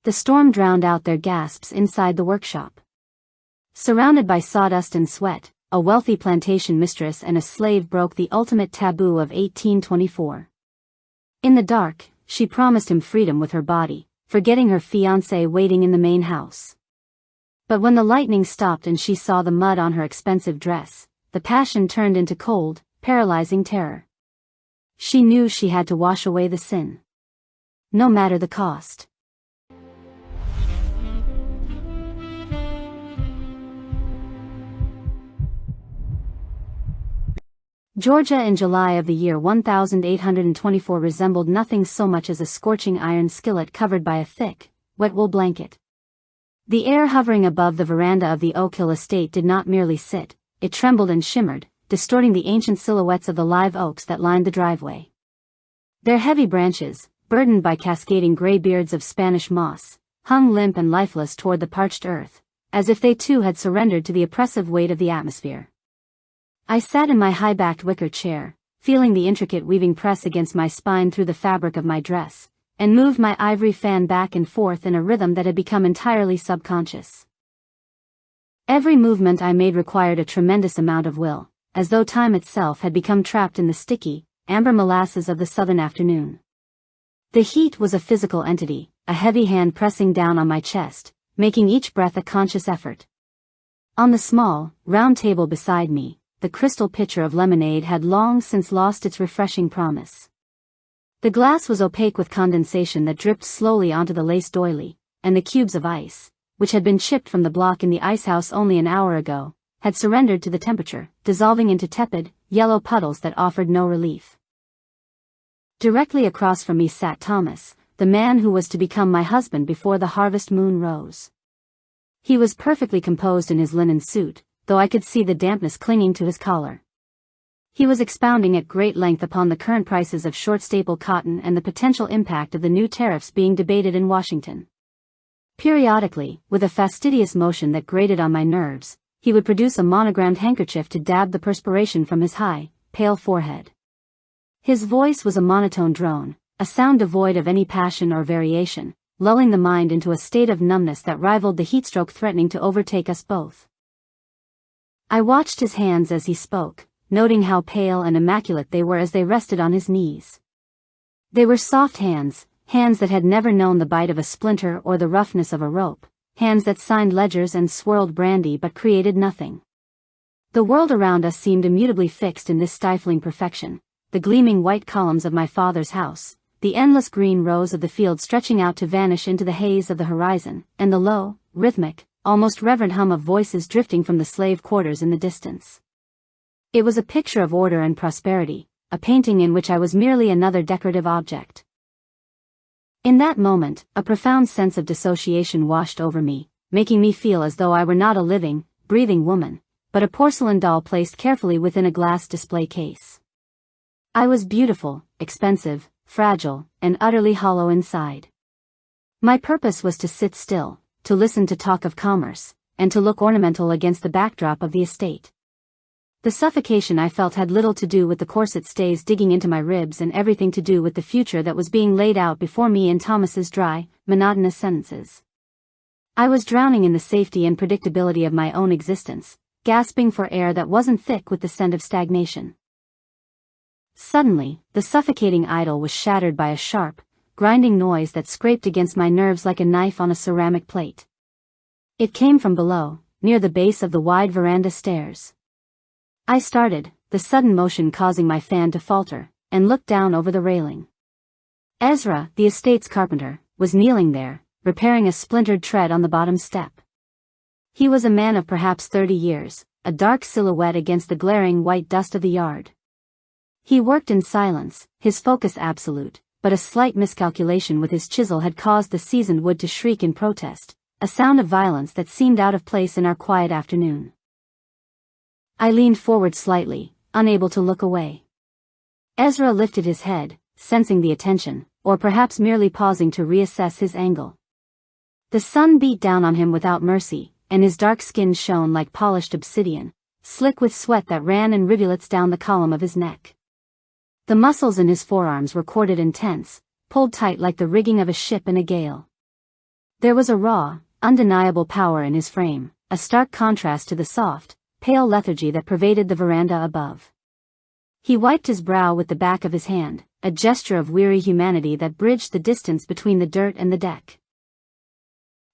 The storm drowned out their gasps inside the workshop. Surrounded by sawdust and sweat, a wealthy plantation mistress and a slave broke the ultimate taboo of 1824. In the dark, she promised him freedom with her body, forgetting her fiancé waiting in the main house. But when the lightning stopped and she saw the mud on her expensive dress, the passion turned into cold, paralyzing terror. She knew she had to wash away the sin, no matter the cost. Georgia in July of the year 1824 resembled nothing so much as a scorching iron skillet covered by a thick, wet wool blanket. The air hovering above the veranda of the Oak Hill estate did not merely sit, it trembled and shimmered, distorting the ancient silhouettes of the live oaks that lined the driveway. Their heavy branches, burdened by cascading gray beards of Spanish moss, hung limp and lifeless toward the parched earth, as if they too had surrendered to the oppressive weight of the atmosphere. I sat in my high-backed wicker chair, feeling the intricate weaving press against my spine through the fabric of my dress, and moved my ivory fan back and forth in a rhythm that had become entirely subconscious. Every movement I made required a tremendous amount of will, as though time itself had become trapped in the sticky, amber molasses of the southern afternoon. The heat was a physical entity, a heavy hand pressing down on my chest, making each breath a conscious effort. On the small, round table beside me, the crystal pitcher of lemonade had long since lost its refreshing promise. The glass was opaque with condensation that dripped slowly onto the lace doily, and the cubes of ice, which had been chipped from the block in the icehouse only an hour ago, had surrendered to the temperature, dissolving into tepid, yellow puddles that offered no relief. Directly across from me sat Thomas, the man who was to become my husband before the harvest moon rose. He was perfectly composed in his linen suit, though I could see the dampness clinging to his collar. He was expounding at great length upon the current prices of short-staple cotton and the potential impact of the new tariffs being debated in Washington. Periodically, with a fastidious motion that grated on my nerves, he would produce a monogrammed handkerchief to dab the perspiration from his high, pale forehead. His voice was a monotone drone, a sound devoid of any passion or variation, lulling the mind into a state of numbness that rivaled the heatstroke threatening to overtake us both. I watched his hands as he spoke, noting how pale and immaculate they were as they rested on his knees. They were soft hands, hands that had never known the bite of a splinter or the roughness of a rope, hands that signed ledgers and swirled brandy but created nothing. The world around us seemed immutably fixed in this stifling perfection, the gleaming white columns of my father's house, the endless green rows of the field stretching out to vanish into the haze of the horizon, and the low, rhythmic, almost reverent hum of voices drifting from the slave quarters in the distance. It was a picture of order and prosperity, a painting in which I was merely another decorative object. In that moment, a profound sense of dissociation washed over me, making me feel as though I were not a living, breathing woman, but a porcelain doll placed carefully within a glass display case. I was beautiful, expensive, fragile, and utterly hollow inside. My purpose was to sit still, to listen to talk of commerce, and to look ornamental against the backdrop of the estate. The suffocation I felt had little to do with the corset stays digging into my ribs and everything to do with the future that was being laid out before me in Thomas's dry, monotonous sentences. I was drowning in the safety and predictability of my own existence, gasping for air that wasn't thick with the scent of stagnation. Suddenly, the suffocating idyll was shattered by a sharp, grinding noise that scraped against my nerves like a knife on a ceramic plate. It came from below, near the base of the wide veranda stairs. I started, the sudden motion causing my fan to falter, and looked down over the railing. Ezra, the estate's carpenter, was kneeling there, repairing a splintered tread on the bottom step. He was a man of perhaps 30 years, a dark silhouette against the glaring white dust of the yard. He worked in silence, his focus absolute, but a slight miscalculation with his chisel had caused the seasoned wood to shriek in protest, a sound of violence that seemed out of place in our quiet afternoon. I leaned forward slightly, unable to look away. Ezra lifted his head, sensing the attention, or perhaps merely pausing to reassess his angle. The sun beat down on him without mercy, and his dark skin shone like polished obsidian, slick with sweat that ran in rivulets down the column of his neck. The muscles in his forearms were corded and tense, pulled tight like the rigging of a ship in a gale. There was a raw, undeniable power in his frame, a stark contrast to the soft, pale lethargy that pervaded the veranda above. He wiped his brow with the back of his hand, a gesture of weary humanity that bridged the distance between the dirt and the deck.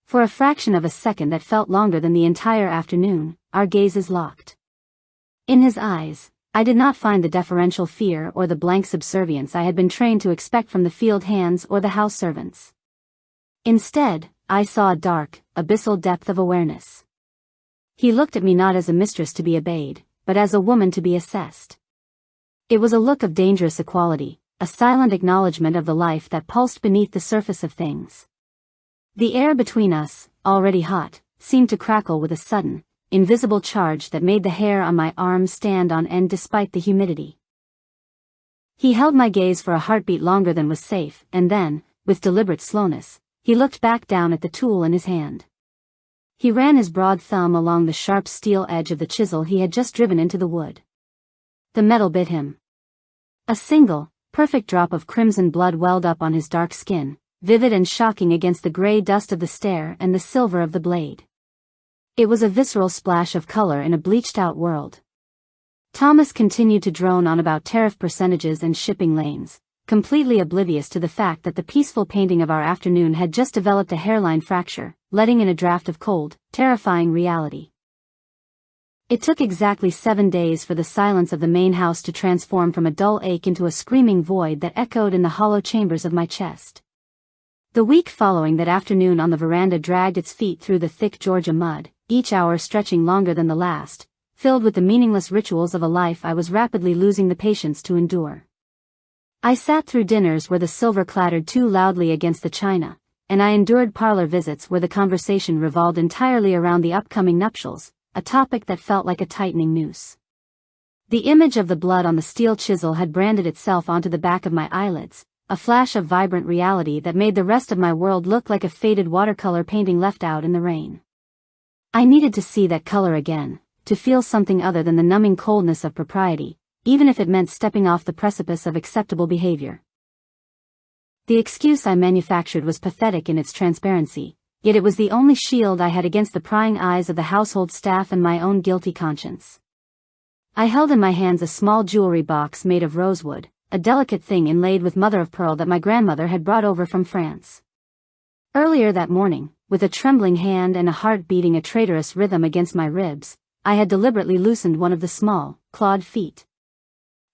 For a fraction of a second that felt longer than the entire afternoon, our gazes locked. In his eyes, I did not find the deferential fear or the blank subservience I had been trained to expect from the field hands or the house servants. Instead, I saw a dark, abyssal depth of awareness. He looked at me not as a mistress to be obeyed, but as a woman to be assessed. It was a look of dangerous equality, a silent acknowledgement of the life that pulsed beneath the surface of things. The air between us, already hot, seemed to crackle with a sudden, invisible charge that made the hair on my arms stand on end despite the humidity. He held my gaze for a heartbeat longer than was safe, and then, with deliberate slowness, he looked back down at the tool in his hand. He ran his broad thumb along the sharp steel edge of the chisel he had just driven into the wood. The metal bit him. A single, perfect drop of crimson blood welled up on his dark skin, vivid and shocking against the gray dust of the stair and the silver of the blade. It was a visceral splash of color in a bleached-out world. Thomas continued to drone on about tariff percentages and shipping lanes, completely oblivious to the fact that the peaceful painting of our afternoon had just developed a hairline fracture, letting in a draft of cold, terrifying reality. It took exactly 7 days for the silence of the main house to transform from a dull ache into a screaming void that echoed in the hollow chambers of my chest. The week following that afternoon on the veranda dragged its feet through the thick Georgia mud, each hour stretching longer than the last, filled with the meaningless rituals of a life I was rapidly losing the patience to endure. I sat through dinners where the silver clattered too loudly against the china, and I endured parlor visits where the conversation revolved entirely around the upcoming nuptials, a topic that felt like a tightening noose. The image of the blood on the steel chisel had branded itself onto the back of my eyelids, a flash of vibrant reality that made the rest of my world look like a faded watercolor painting left out in the rain. I needed to see that color again, to feel something other than the numbing coldness of propriety, even if it meant stepping off the precipice of acceptable behavior. The excuse I manufactured was pathetic in its transparency, yet it was the only shield I had against the prying eyes of the household staff and my own guilty conscience. I held in my hands a small jewelry box made of rosewood, a delicate thing inlaid with mother-of-pearl that my grandmother had brought over from France. Earlier that morning, with a trembling hand and a heart beating a traitorous rhythm against my ribs, I had deliberately loosened one of the small, clawed feet.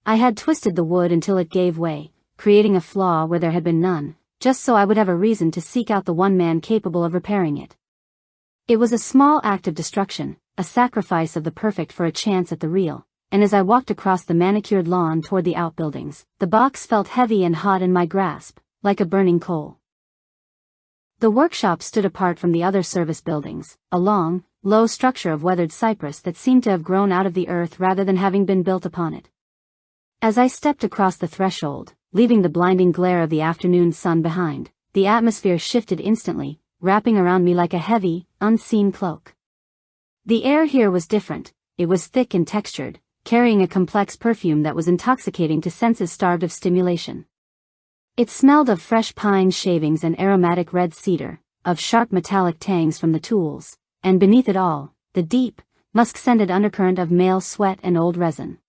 I had twisted the wood until it gave way, creating a flaw where there had been none, just so I would have a reason to seek out the one man capable of repairing it. It was a small act of destruction, a sacrifice of the perfect for a chance at the real, and as I walked across the manicured lawn toward the outbuildings, the box felt heavy and hot in my grasp, like a burning coal. The workshop stood apart from the other service buildings, a long, low structure of weathered cypress that seemed to have grown out of the earth rather than having been built upon it. As I stepped across the threshold, leaving the blinding glare of the afternoon sun behind, the atmosphere shifted instantly, wrapping around me like a heavy, unseen cloak. The air here was different. It was thick and textured, carrying a complex perfume that was intoxicating to senses starved of stimulation. It smelled of fresh pine shavings and aromatic red cedar, of sharp metallic tangs from the tools, and beneath it all, the deep, musk-scented undercurrent of male sweat and old resin.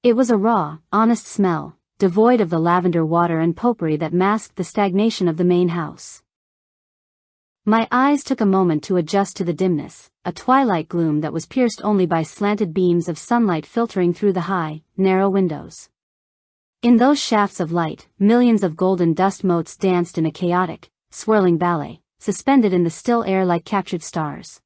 It was a raw, honest smell, devoid of the lavender water and potpourri that masked the stagnation of the main house. My eyes took a moment to adjust to the dimness, a twilight gloom that was pierced only by slanted beams of sunlight filtering through the high, narrow windows. In those shafts of light, millions of golden dust motes danced in a chaotic, swirling ballet, suspended in the still air like captured stars.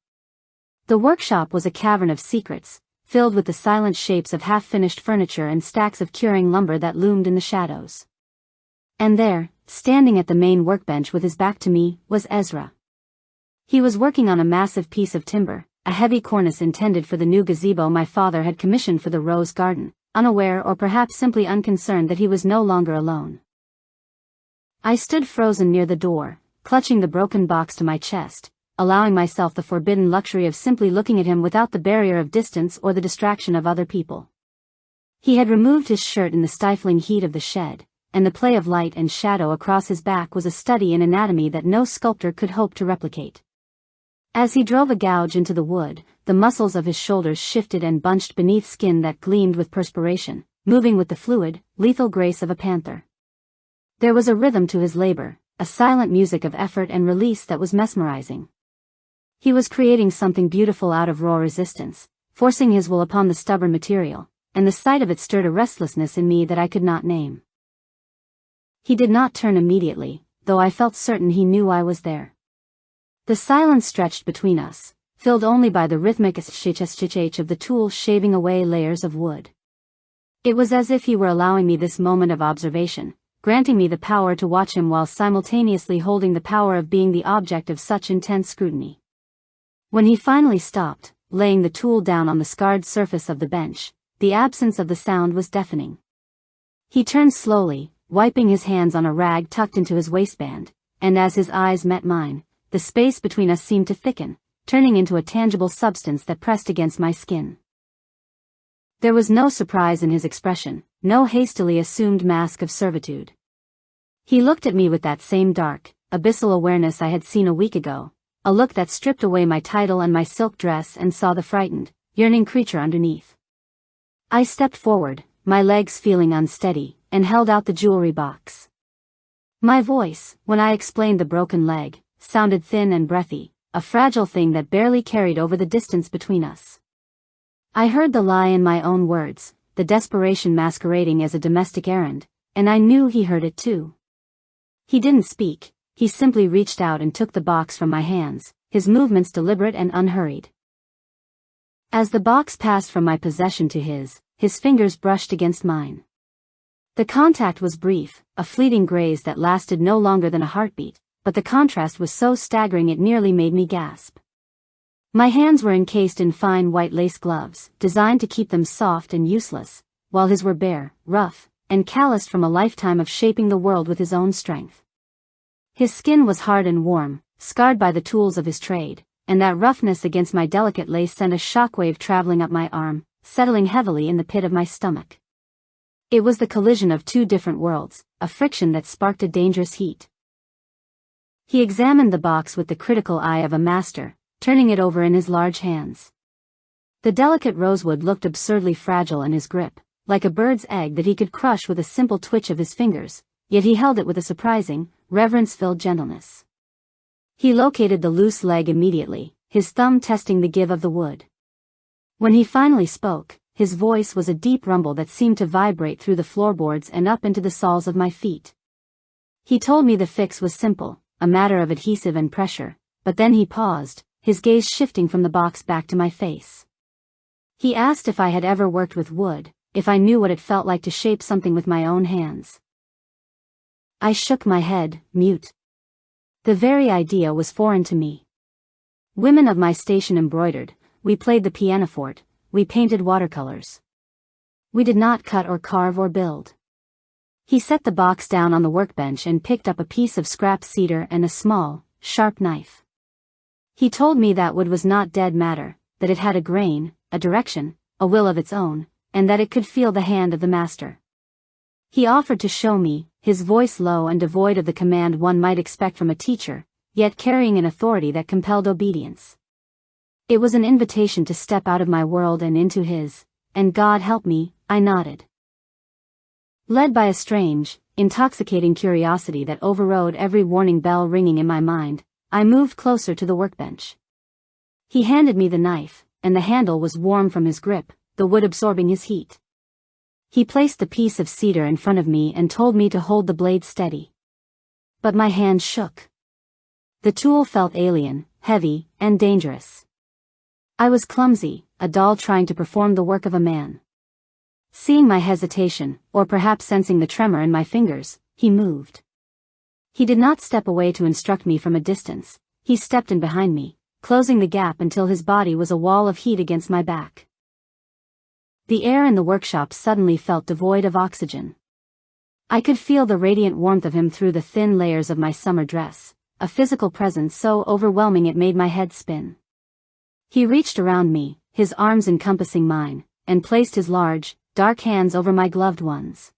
The workshop was a cavern of secrets, filled with the silent shapes of half-finished furniture and stacks of curing lumber that loomed in the shadows. And there, standing at the main workbench with his back to me, was Ezra. He was working on a massive piece of timber, a heavy cornice intended for the new gazebo my father had commissioned for the rose garden, unaware or perhaps simply unconcerned that he was no longer alone. I stood frozen near the door, clutching the broken box to my chest, allowing myself the forbidden luxury of simply looking at him without the barrier of distance or the distraction of other people. He had removed his shirt in the stifling heat of the shed, and the play of light and shadow across his back was a study in anatomy that no sculptor could hope to replicate. As he drove a gouge into the wood, the muscles of his shoulders shifted and bunched beneath skin that gleamed with perspiration, moving with the fluid, lethal grace of a panther. There was a rhythm to his labor, a silent music of effort and release that was mesmerizing. He was creating something beautiful out of raw resistance, forcing his will upon the stubborn material, and the sight of it stirred a restlessness in me that I could not name. He did not turn immediately, though I felt certain he knew I was there. The silence stretched between us, filled only by the rhythmic sh of the tool shaving away layers of wood. It was as if he were allowing me this moment of observation, granting me the power to watch him while simultaneously holding the power of being the object of such intense scrutiny. When he finally stopped, laying the tool down on the scarred surface of the bench, the absence of the sound was deafening. He turned slowly, wiping his hands on a rag tucked into his waistband, and as his eyes met mine, the space between us seemed to thicken, turning into a tangible substance that pressed against my skin. There was no surprise in his expression, no hastily assumed mask of servitude. He looked at me with that same dark, abyssal awareness I had seen a week ago, a look that stripped away my title and my silk dress and saw the frightened, yearning creature underneath. I stepped forward, my legs feeling unsteady, and held out the jewelry box. My voice, when I explained the broken leg, sounded thin and breathy, a fragile thing that barely carried over the distance between us. I heard the lie in my own words, the desperation masquerading as a domestic errand, and I knew he heard it too. He didn't speak, he simply reached out and took the box from my hands, his movements deliberate and unhurried. As the box passed from my possession to his fingers brushed against mine. The contact was brief, a fleeting graze that lasted no longer than a heartbeat, but the contrast was so staggering it nearly made me gasp. My hands were encased in fine white lace gloves, designed to keep them soft and useless, while his were bare, rough, and calloused from a lifetime of shaping the world with his own strength. His skin was hard and warm, scarred by the tools of his trade, and that roughness against my delicate lace sent a shockwave traveling up my arm, settling heavily in the pit of my stomach. It was the collision of two different worlds, a friction that sparked a dangerous heat. He examined the box with the critical eye of a master, turning it over in his large hands. The delicate rosewood looked absurdly fragile in his grip, like a bird's egg that he could crush with a simple twitch of his fingers, yet he held it with a surprising, reverence-filled gentleness. He located the loose leg immediately, his thumb testing the give of the wood. When he finally spoke, his voice was a deep rumble that seemed to vibrate through the floorboards and up into the soles of my feet. He told me the fix was simple, a matter of adhesive and pressure, but then he paused, his gaze shifting from the box back to my face. He asked if I had ever worked with wood, if I knew what it felt like to shape something with my own hands. I shook my head, mute. The very idea was foreign to me. Women of my station embroidered, we played the pianoforte, we painted watercolors. We did not cut or carve or build. He set the box down on the workbench and picked up a piece of scrap cedar and a small, sharp knife. He told me that wood was not dead matter, that it had a grain, a direction, a will of its own, and that it could feel the hand of the master. He offered to show me, his voice low and devoid of the command one might expect from a teacher, yet carrying an authority that compelled obedience. It was an invitation to step out of my world and into his, and God help me, I nodded. Led by a strange, intoxicating curiosity that overrode every warning bell ringing in my mind, I moved closer to the workbench. He handed me the knife, and the handle was warm from his grip, the wood absorbing his heat. He placed the piece of cedar in front of me and told me to hold the blade steady. But my hand shook. The tool felt alien, heavy, and dangerous. I was clumsy, a doll trying to perform the work of a man. Seeing my hesitation, or perhaps sensing the tremor in my fingers, he moved. He did not step away to instruct me from a distance, he stepped in behind me, closing the gap until his body was a wall of heat against my back. The air in the workshop suddenly felt devoid of oxygen. I could feel the radiant warmth of him through the thin layers of my summer dress, a physical presence so overwhelming it made my head spin. He reached around me, his arms encompassing mine, and placed his large, dark hands over my gloved ones.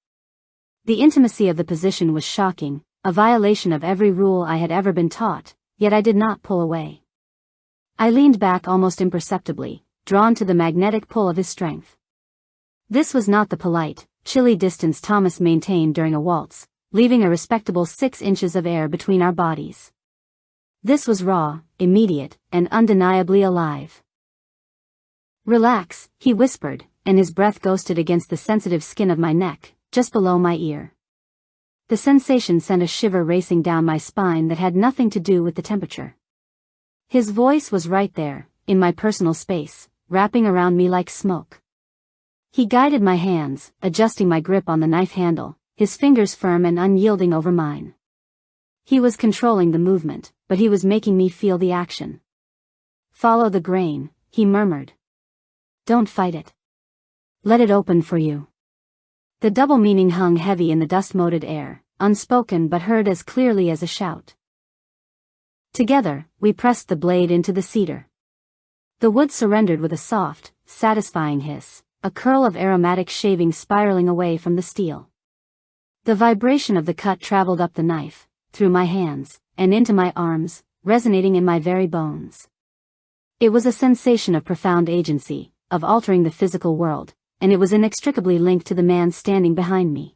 The intimacy of the position was shocking, a violation of every rule I had ever been taught, yet I did not pull away. I leaned back almost imperceptibly, drawn to the magnetic pull of his strength. This was not the polite, chilly distance Thomas maintained during a waltz, leaving a respectable 6 inches of air between our bodies. This was raw, immediate, and undeniably alive. "Relax," he whispered, and his breath ghosted against the sensitive skin of my neck, just below my ear. The sensation sent a shiver racing down my spine that had nothing to do with the temperature. His voice was right there, in my personal space, wrapping around me like smoke. He guided my hands, adjusting my grip on the knife handle, his fingers firm and unyielding over mine. He was controlling the movement, but he was making me feel the action. "Follow the grain," he murmured. "Don't fight it. Let it open for you." The double meaning hung heavy in the dust-moted air, unspoken but heard as clearly as a shout. Together, we pressed the blade into the cedar. The wood surrendered with a soft, satisfying hiss, a curl of aromatic shaving spiraling away from the steel. The vibration of the cut traveled up the knife, through my hands, and into my arms, resonating in my very bones. It was a sensation of profound agency, of altering the physical world, and it was inextricably linked to the man standing behind me.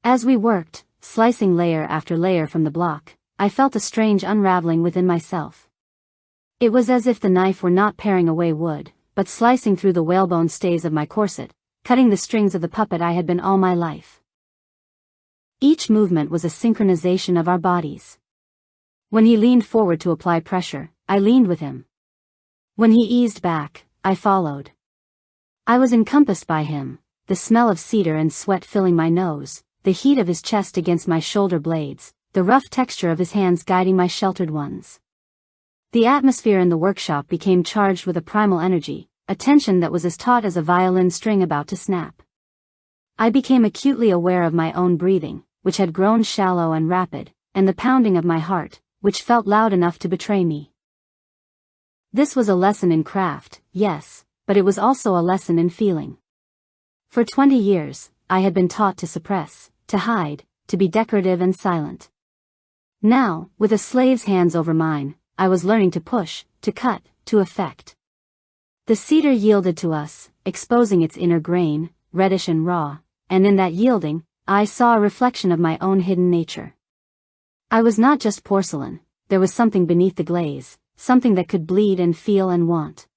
As we worked, slicing layer after layer from the block, I felt a strange unraveling within myself. It was as if the knife were not paring away wood, but slicing through the whalebone stays of my corset, cutting the strings of the puppet I had been all my life. Each movement was a synchronization of our bodies. When he leaned forward to apply pressure, I leaned with him. When he eased back, I followed. I was encompassed by him, the smell of cedar and sweat filling my nose, the heat of his chest against my shoulder blades, the rough texture of his hands guiding my sheltered ones. The atmosphere in the workshop became charged with a primal energy, a tension that was as taut as a violin string about to snap. I became acutely aware of my own breathing, which had grown shallow and rapid, and the pounding of my heart, which felt loud enough to betray me. This was a lesson in craft, yes, but it was also a lesson in feeling. For 20 years, I had been taught to suppress, to hide, to be decorative and silent. Now, with a slave's hands over mine, I was learning to push, to cut, to affect. The cedar yielded to us, exposing its inner grain, reddish and raw, and in that yielding, I saw a reflection of my own hidden nature. I was not just porcelain, there was something beneath the glaze, something that could bleed and feel and want.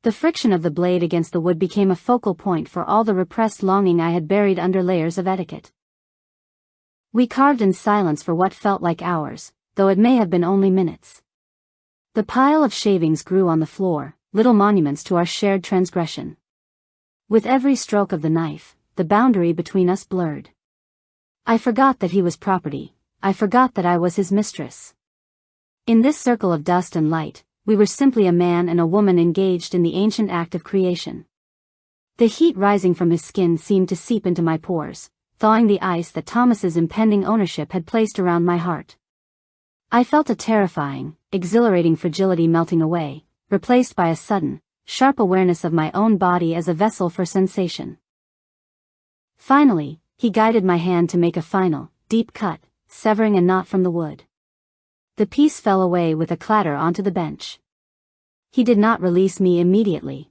The friction of the blade against the wood became a focal point for all the repressed longing I had buried under layers of etiquette. We carved in silence for what felt like hours, though it may have been only minutes. The pile of shavings grew on the floor, little monuments to our shared transgression. With every stroke of the knife, the boundary between us blurred. I forgot that he was property, I forgot that I was his mistress. In this circle of dust and light, we were simply a man and a woman engaged in the ancient act of creation. The heat rising from his skin seemed to seep into my pores, thawing the ice that Thomas's impending ownership had placed around my heart. I felt a terrifying, exhilarating fragility melting away, replaced by a sudden, sharp awareness of my own body as a vessel for sensation. Finally, he guided my hand to make a final, deep cut, severing a knot from the wood. The piece fell away with a clatter onto the bench. He did not release me immediately.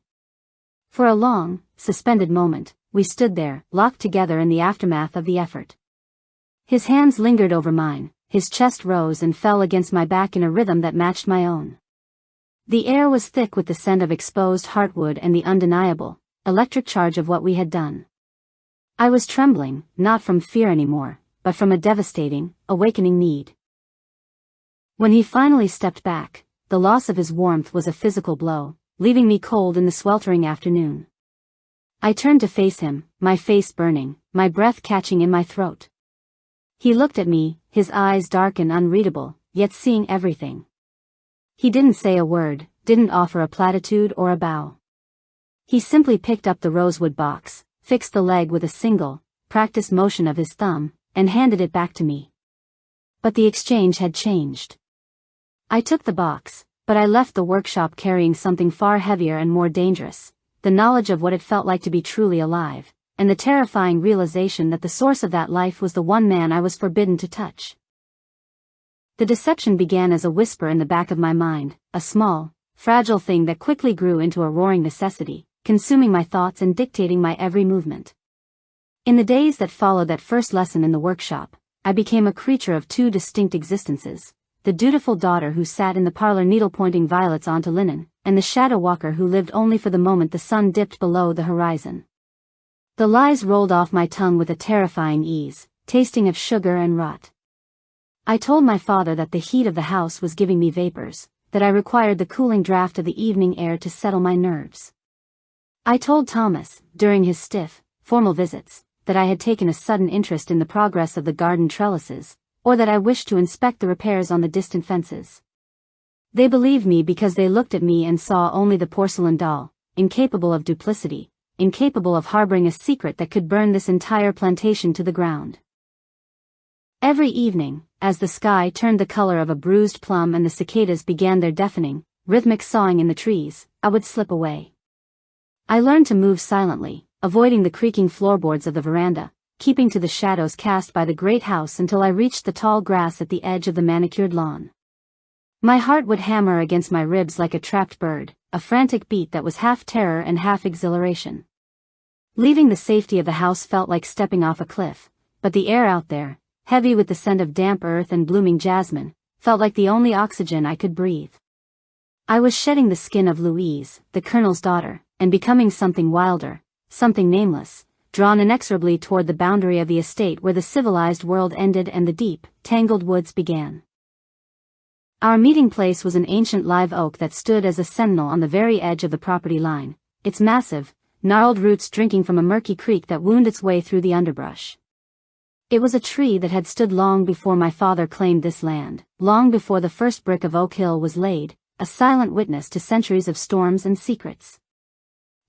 For a long, suspended moment, we stood there, locked together in the aftermath of the effort. His hands lingered over mine, his chest rose and fell against my back in a rhythm that matched my own. The air was thick with the scent of exposed heartwood and the undeniable, electric charge of what we had done. I was trembling, not from fear anymore, but from a devastating, awakening need. When he finally stepped back, the loss of his warmth was a physical blow, leaving me cold in the sweltering afternoon. I turned to face him, my face burning, my breath catching in my throat. He looked at me, his eyes dark and unreadable, yet seeing everything. He didn't say a word, didn't offer a platitude or a bow. He simply picked up the rosewood box, fixed the leg with a single, practiced motion of his thumb, and handed it back to me. But the exchange had changed. I took the box, but I left the workshop carrying something far heavier and more dangerous, the knowledge of what it felt like to be truly alive, and the terrifying realization that the source of that life was the one man I was forbidden to touch. The deception began as a whisper in the back of my mind, a small, fragile thing that quickly grew into a roaring necessity, consuming my thoughts and dictating my every movement. In the days that followed that first lesson in the workshop, I became a creature of two distinct existences, the dutiful daughter who sat in the parlor needle-pointing violets onto linen, and the shadow walker who lived only for the moment the sun dipped below the horizon. The lies rolled off my tongue with a terrifying ease, tasting of sugar and rot. I told my father that the heat of the house was giving me vapors, that I required the cooling draft of the evening air to settle my nerves. I told Thomas, during his stiff, formal visits, that I had taken a sudden interest in the progress of the garden trellises, or that I wished to inspect the repairs on the distant fences. They believed me because they looked at me and saw only the porcelain doll, incapable of duplicity, incapable of harboring a secret that could burn this entire plantation to the ground. Every evening, as the sky turned the color of a bruised plum and the cicadas began their deafening, rhythmic sawing in the trees, I would slip away. I learned to move silently, avoiding the creaking floorboards of the veranda, keeping to the shadows cast by the great house until I reached the tall grass at the edge of the manicured lawn. My heart would hammer against my ribs like a trapped bird, a frantic beat that was half terror and half exhilaration. Leaving the safety of the house felt like stepping off a cliff, but the air out there, heavy with the scent of damp earth and blooming jasmine, felt like the only oxygen I could breathe. I was shedding the skin of Louise, the colonel's daughter, and becoming something wilder, something nameless, drawn inexorably toward the boundary of the estate where the civilized world ended and the deep, tangled woods began. Our meeting place was an ancient live oak that stood as a sentinel on the very edge of the property line, its massive, gnarled roots drinking from a murky creek that wound its way through the underbrush. It was a tree that had stood long before my father claimed this land, long before the first brick of Oak Hill was laid, a silent witness to centuries of storms and secrets.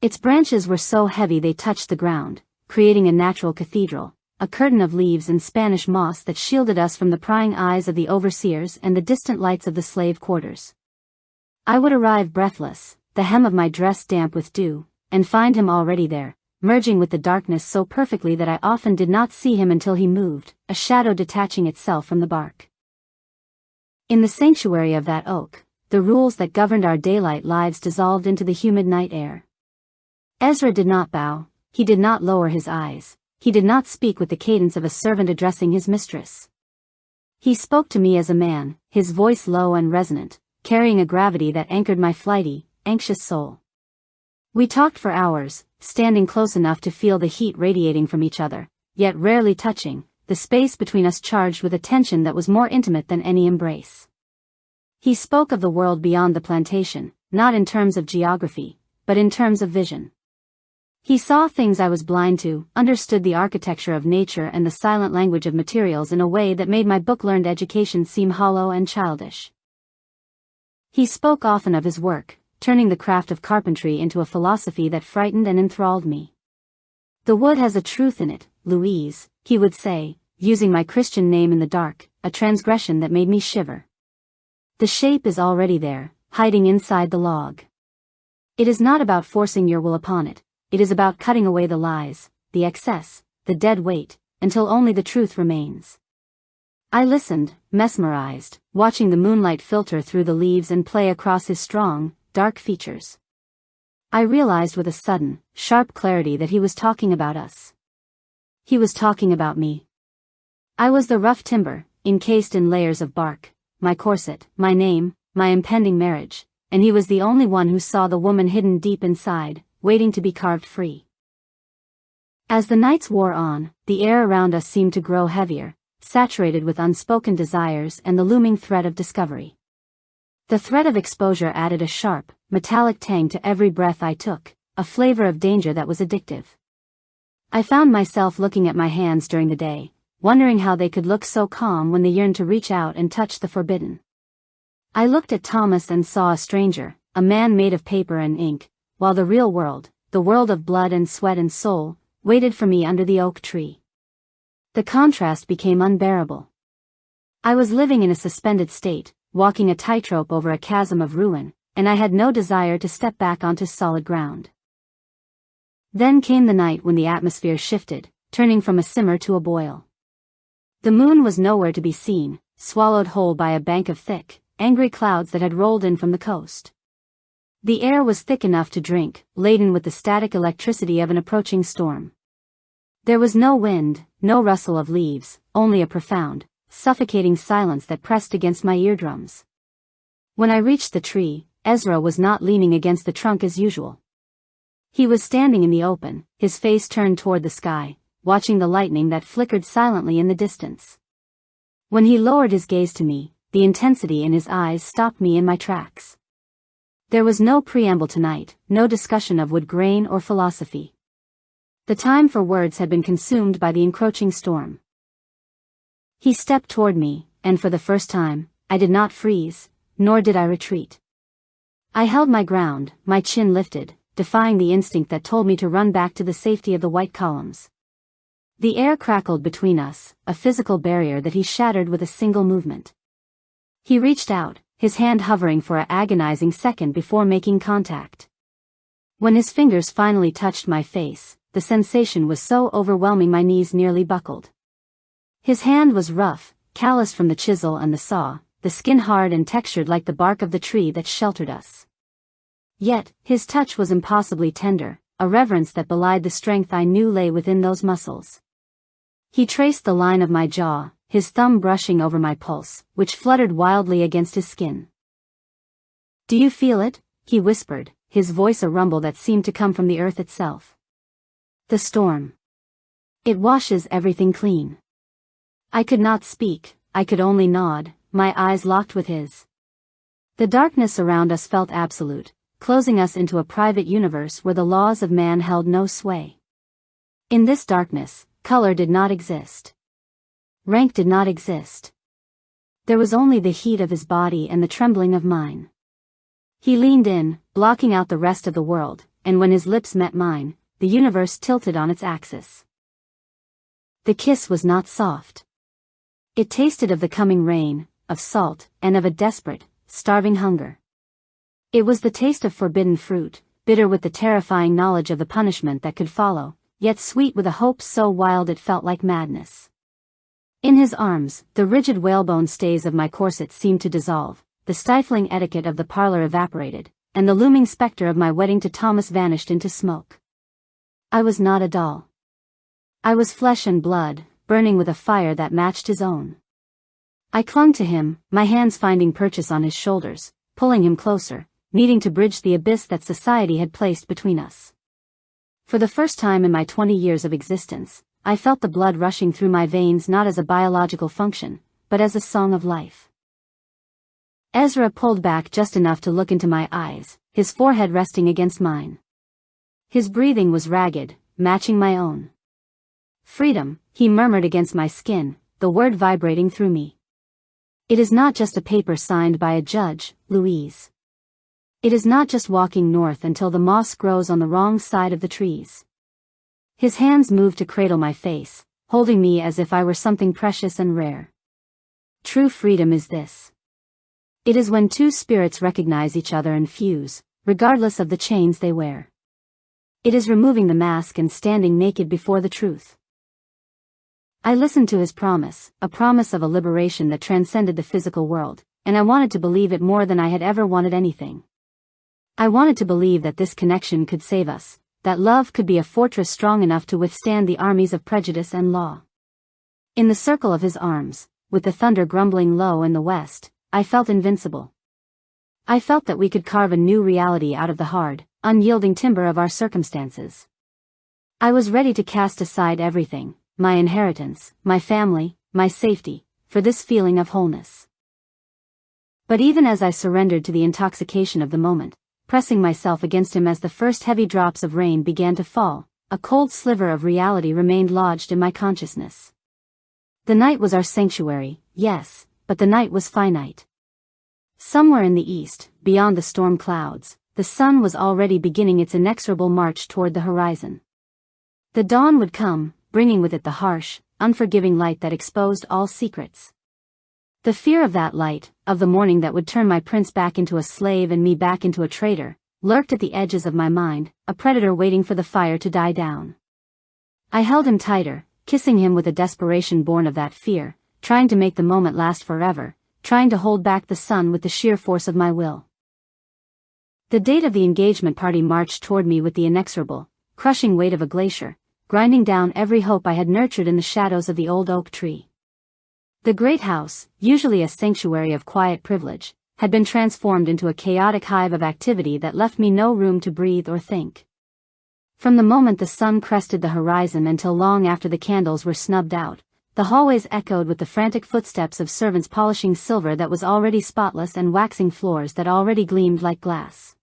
Its branches were so heavy they touched the ground, creating a natural cathedral, a curtain of leaves and Spanish moss that shielded us from the prying eyes of the overseers and the distant lights of the slave quarters. I would arrive breathless, the hem of my dress damp with dew, and find him already there, merging with the darkness so perfectly that I often did not see him until he moved, a shadow detaching itself from the bark. In the sanctuary of that oak, the rules that governed our daylight lives dissolved into the humid night air. Ezra did not bow, he did not lower his eyes, he did not speak with the cadence of a servant addressing his mistress. He spoke to me as a man, his voice low and resonant, carrying a gravity that anchored my flighty, anxious soul. We talked for hours, standing close enough to feel the heat radiating from each other, yet rarely touching, the space between us charged with a tension that was more intimate than any embrace. He spoke of the world beyond the plantation, not in terms of geography, but in terms of vision. He saw things I was blind to, understood the architecture of nature and the silent language of materials in a way that made my book-learned education seem hollow and childish. He spoke often of his work, turning the craft of carpentry into a philosophy that frightened and enthralled me. "The wood has a truth in it, Louise," he would say, using my Christian name in the dark, a transgression that made me shiver. "The shape is already there, hiding inside the log. It is not about forcing your will upon it. It is about cutting away the lies, the excess, the dead weight, until only the truth remains." I listened, mesmerized, watching the moonlight filter through the leaves and play across his strong, dark features. I realized with a sudden, sharp clarity that he was talking about us. He was talking about me. I was the rough timber, encased in layers of bark, my corset, my name, my impending marriage, and he was the only one who saw the woman hidden deep inside, waiting to be carved free. As the nights wore on, the air around us seemed to grow heavier, saturated with unspoken desires and the looming threat of discovery. The threat of exposure added a sharp, metallic tang to every breath I took, a flavor of danger that was addictive. I found myself looking at my hands during the day, wondering how they could look so calm when they yearned to reach out and touch the forbidden. I looked at Thomas and saw a stranger, a man made of paper and ink, while the real world, the world of blood and sweat and soul, waited for me under the oak tree. The contrast became unbearable. I was living in a suspended state, walking a tightrope over a chasm of ruin, and I had no desire to step back onto solid ground. Then came the night when the atmosphere shifted, turning from a simmer to a boil. The moon was nowhere to be seen, swallowed whole by a bank of thick, angry clouds that had rolled in from the coast. The air was thick enough to drink, laden with the static electricity of an approaching storm. There was no wind, no rustle of leaves, only a profound, suffocating silence that pressed against my eardrums. When I reached the tree, Ezra was not leaning against the trunk as usual. He was standing in the open, his face turned toward the sky, watching the lightning that flickered silently in the distance. When he lowered his gaze to me, the intensity in his eyes stopped me in my tracks. There was no preamble tonight, no discussion of wood grain or philosophy. The time for words had been consumed by the encroaching storm. He stepped toward me, and for the first time, I did not freeze, nor did I retreat. I held my ground, my chin lifted, defying the instinct that told me to run back to the safety of the white columns. The air crackled between us, a physical barrier that he shattered with a single movement. He reached out, his hand hovering for an agonizing second before making contact. When his fingers finally touched my face, the sensation was so overwhelming my knees nearly buckled. His hand was rough, calloused from the chisel and the saw, the skin hard and textured like the bark of the tree that sheltered us. Yet, his touch was impossibly tender, a reverence that belied the strength I knew lay within those muscles. He traced the line of my jaw, his thumb brushing over my pulse, which fluttered wildly against his skin. "Do you feel it?" he whispered, his voice a rumble that seemed to come from the earth itself. "The storm. It washes everything clean." I could not speak, I could only nod, my eyes locked with his. The darkness around us felt absolute, closing us into a private universe where the laws of man held no sway. In this darkness, color did not exist. Rank did not exist. There was only the heat of his body and the trembling of mine. He leaned in, blocking out the rest of the world, and when his lips met mine, the universe tilted on its axis. The kiss was not soft. It tasted of the coming rain, of salt, and of a desperate, starving hunger. It was the taste of forbidden fruit, bitter with the terrifying knowledge of the punishment that could follow, yet sweet with a hope so wild it felt like madness. In his arms, the rigid whalebone stays of my corset seemed to dissolve, the stifling etiquette of the parlor evaporated, and the looming specter of my wedding to Thomas vanished into smoke. I was not a doll. I was flesh and blood, burning with a fire that matched his own. I clung to him, my hands finding purchase on his shoulders, pulling him closer, needing to bridge the abyss that society had placed between us. For the first time in my 20 years of existence, I felt the blood rushing through my veins not as a biological function, but as a song of life. Ezra pulled back just enough to look into my eyes, his forehead resting against mine. His breathing was ragged, matching my own. "Freedom," he murmured against my skin, the word vibrating through me. "It is not just a paper signed by a judge, Louise. It is not just walking north until the moss grows on the wrong side of the trees." His hands moved to cradle my face, holding me as if I were something precious and rare. True freedom is this. It is when two spirits recognize each other and fuse, regardless of the chains they wear. It is removing the mask and standing naked before the truth. I listened to his promise, a promise of a liberation that transcended the physical world, and I wanted to believe it more than I had ever wanted anything. I wanted to believe that this connection could save us, that love could be a fortress strong enough to withstand the armies of prejudice and law. In the circle of his arms, with the thunder grumbling low in the west, I felt invincible. I felt that we could carve a new reality out of the hard, unyielding timber of our circumstances. I was ready to cast aside everything, my inheritance, my family, my safety, for this feeling of wholeness. But even as I surrendered to the intoxication of the moment, pressing myself against him as the first heavy drops of rain began to fall, a cold sliver of reality remained lodged in my consciousness. The night was our sanctuary, yes, but the night was finite. Somewhere in the east, beyond the storm clouds, the sun was already beginning its inexorable march toward the horizon. The dawn would come, bringing with it the harsh, unforgiving light that exposed all secrets. The fear of that light, of the morning that would turn my prince back into a slave and me back into a traitor, lurked at the edges of my mind, a predator waiting for the fire to die down. I held him tighter, kissing him with a desperation born of that fear, trying to make the moment last forever, trying to hold back the sun with the sheer force of my will. The date of the engagement party marched toward me with the inexorable, crushing weight of a glacier, grinding down every hope I had nurtured in the shadows of the old oak tree. The great house, usually a sanctuary of quiet privilege, had been transformed into a chaotic hive of activity that left me no room to breathe or think. From the moment the sun crested the horizon until long after the candles were snubbed out, the hallways echoed with the frantic footsteps of servants polishing silver that was already spotless and waxing floors that already gleamed like glass.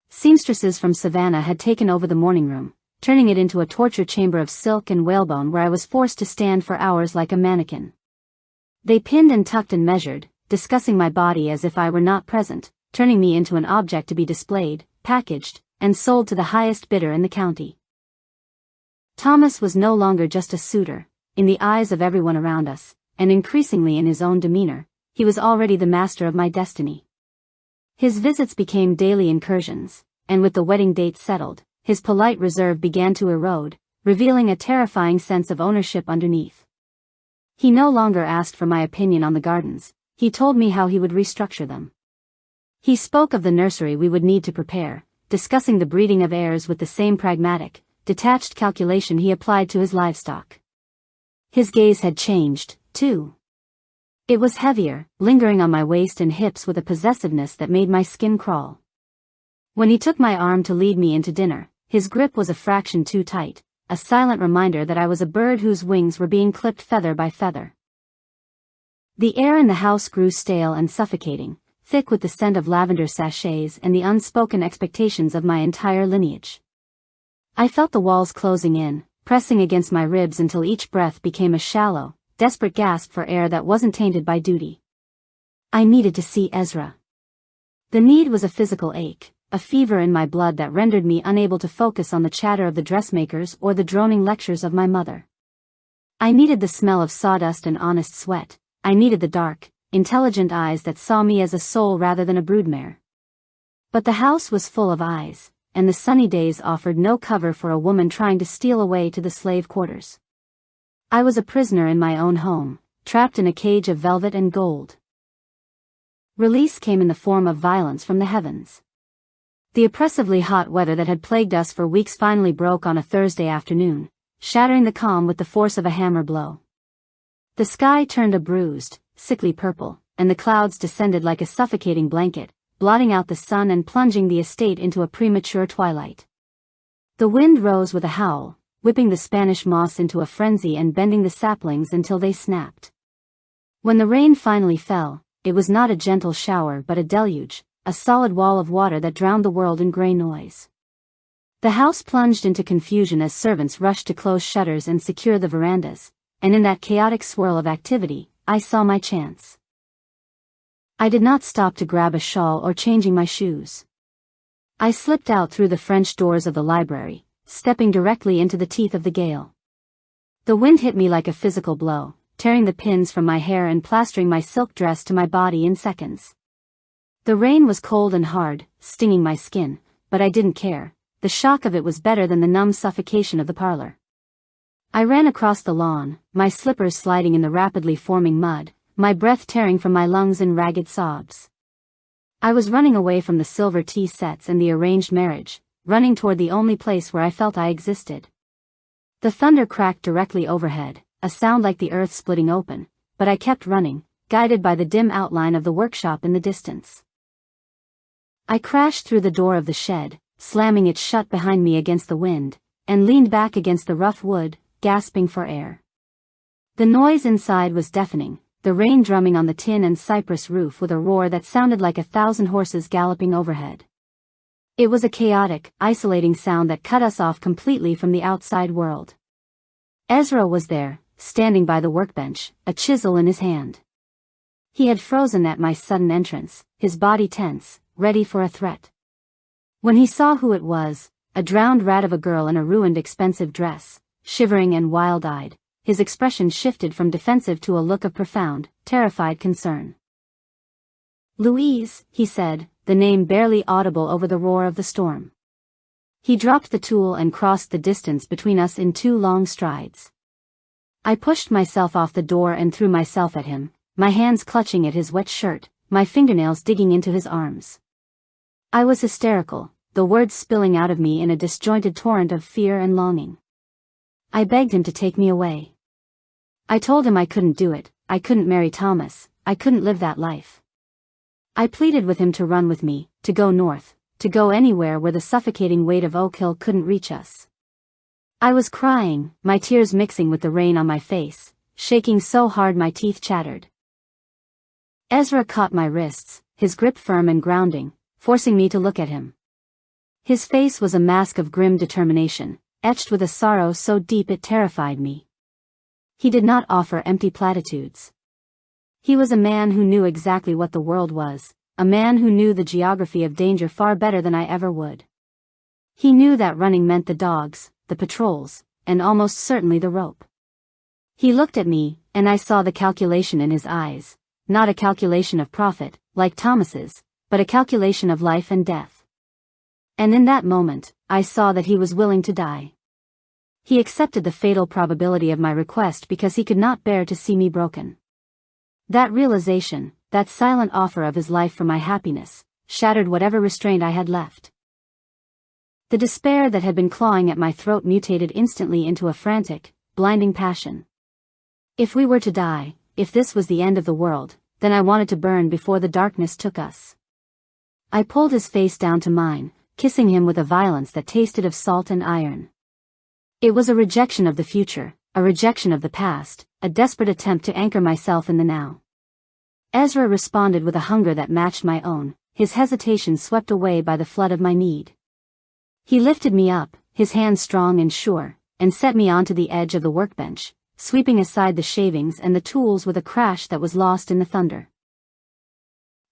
Seamstresses from Savannah had taken over the morning room, turning it into a torture chamber of silk and whalebone where I was forced to stand for hours like a mannequin. They pinned and tucked and measured, discussing my body as if I were not present, turning me into an object to be displayed, packaged, and sold to the highest bidder in the county. Thomas was no longer just a suitor. In the eyes of everyone around us, and increasingly in his own demeanor, he was already the master of my destiny. His visits became daily incursions, and with the wedding date settled, his polite reserve began to erode, revealing a terrifying sense of ownership underneath. He no longer asked for my opinion on the gardens, he told me how he would restructure them. He spoke of the nursery we would need to prepare, discussing the breeding of heirs with the same pragmatic, detached calculation he applied to his livestock. His gaze had changed, too. It was heavier, lingering on my waist and hips with a possessiveness that made my skin crawl. When he took my arm to lead me into dinner, his grip was a fraction too tight, a silent reminder that I was a bird whose wings were being clipped feather by feather. The air in the house grew stale and suffocating, thick with the scent of lavender sachets and the unspoken expectations of my entire lineage. I felt the walls closing in, pressing against my ribs until each breath became a shallow, desperate gasp for air that wasn't tainted by duty. I needed to see Ezra. The need was a physical ache, a fever in my blood that rendered me unable to focus on the chatter of the dressmakers or the droning lectures of my mother. I needed the smell of sawdust and honest sweat. I needed the dark, intelligent eyes that saw me as a soul rather than a broodmare. But the house was full of eyes, and the sunny days offered no cover for a woman trying to steal away to the slave quarters. I was a prisoner in my own home, trapped in a cage of velvet and gold. Release came in the form of violence from the heavens. The oppressively hot weather that had plagued us for weeks finally broke on a Thursday afternoon, shattering the calm with the force of a hammer blow. The sky turned a bruised, sickly purple, and the clouds descended like a suffocating blanket, blotting out the sun and plunging the estate into a premature twilight. The wind rose with a howl, whipping the Spanish moss into a frenzy and bending the saplings until they snapped. When the rain finally fell, it was not a gentle shower but a deluge, a solid wall of water that drowned the world in gray noise. The house plunged into confusion as servants rushed to close shutters and secure the verandas, and in that chaotic swirl of activity, I saw my chance. I did not stop to grab a shawl or changing my shoes. I slipped out through the French doors of the library, stepping directly into the teeth of the gale. The wind hit me like a physical blow, tearing the pins from my hair and plastering my silk dress to my body in seconds. The rain was cold and hard, stinging my skin, but I didn't care. The shock of it was better than the numb suffocation of the parlor. I ran across the lawn, my slippers sliding in the rapidly forming mud, my breath tearing from my lungs in ragged sobs. I was running away from the silver tea sets and the arranged marriage, running toward the only place where I felt I existed. The thunder cracked directly overhead, a sound like the earth splitting open, but I kept running, guided by the dim outline of the workshop in the distance. I crashed through the door of the shed, slamming it shut behind me against the wind, and leaned back against the rough wood, gasping for air. The noise inside was deafening, the rain drumming on the tin and cypress roof with a roar that sounded like 1,000 horses galloping overhead. It was a chaotic, isolating sound that cut us off completely from the outside world. Ezra was there, standing by the workbench, a chisel in his hand. He had frozen at my sudden entrance, his body tense, ready for a threat. When he saw who it was, a drowned rat of a girl in a ruined expensive dress, shivering and wild-eyed, his expression shifted from defensive to a look of profound, terrified concern. "Louise," he said, the the name barely audible over the roar of the storm. He dropped the tool and crossed the distance between us in 2 long strides. I pushed myself off the door and threw myself at him, my hands clutching at his wet shirt, my fingernails digging into his arms. I was hysterical, the words spilling out of me in a disjointed torrent of fear and longing. I begged him to take me away. I told him I couldn't do it, I couldn't marry Thomas, I couldn't live that life. I pleaded with him to run with me, to go north, to go anywhere where the suffocating weight of Oak Hill couldn't reach us. I was crying, my tears mixing with the rain on my face, shaking so hard my teeth chattered. Ezra caught my wrists, his grip firm and grounding, forcing me to look at him. His face was a mask of grim determination, etched with a sorrow so deep it terrified me. He did not offer empty platitudes. He was a man who knew exactly what the world was, a man who knew the geography of danger far better than I ever would. He knew that running meant the dogs, the patrols, and almost certainly the rope. He looked at me, and I saw the calculation in his eyes, not a calculation of profit, like Thomas's, but a calculation of life and death. And in that moment, I saw that he was willing to die. He accepted the fatal probability of my request because he could not bear to see me broken. That realization, that silent offer of his life for my happiness, shattered whatever restraint I had left. The despair that had been clawing at my throat mutated instantly into a frantic, blinding passion. If we were to die, if this was the end of the world, then I wanted to burn before the darkness took us. I pulled his face down to mine, kissing him with a violence that tasted of salt and iron. It was a rejection of the future, a rejection of the past, a desperate attempt to anchor myself in the now. Ezra responded with a hunger that matched my own, his hesitation swept away by the flood of my need. He lifted me up, his hand strong and sure, and set me onto the edge of the workbench, sweeping aside the shavings and the tools with a crash that was lost in the thunder.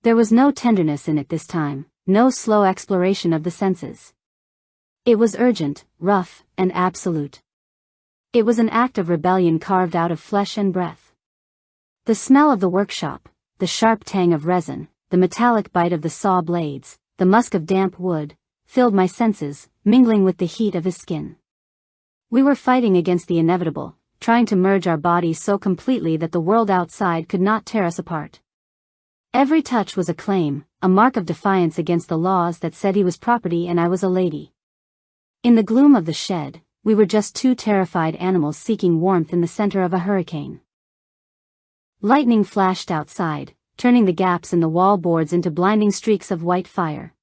There was no tenderness in it this time, no slow exploration of the senses. It was urgent, rough, and absolute. It was an act of rebellion carved out of flesh and breath. The smell of the workshop, the sharp tang of resin, the metallic bite of the saw blades, the musk of damp wood, filled my senses, mingling with the heat of his skin. We were fighting against the inevitable, trying to merge our bodies so completely that the world outside could not tear us apart. Every touch was a claim, a mark of defiance against the laws that said he was property and I was a lady. In the gloom of the shed, we were just 2 terrified animals seeking warmth in the center of a hurricane. Lightning flashed outside, turning the gaps in the wall boards into blinding streaks of white fire.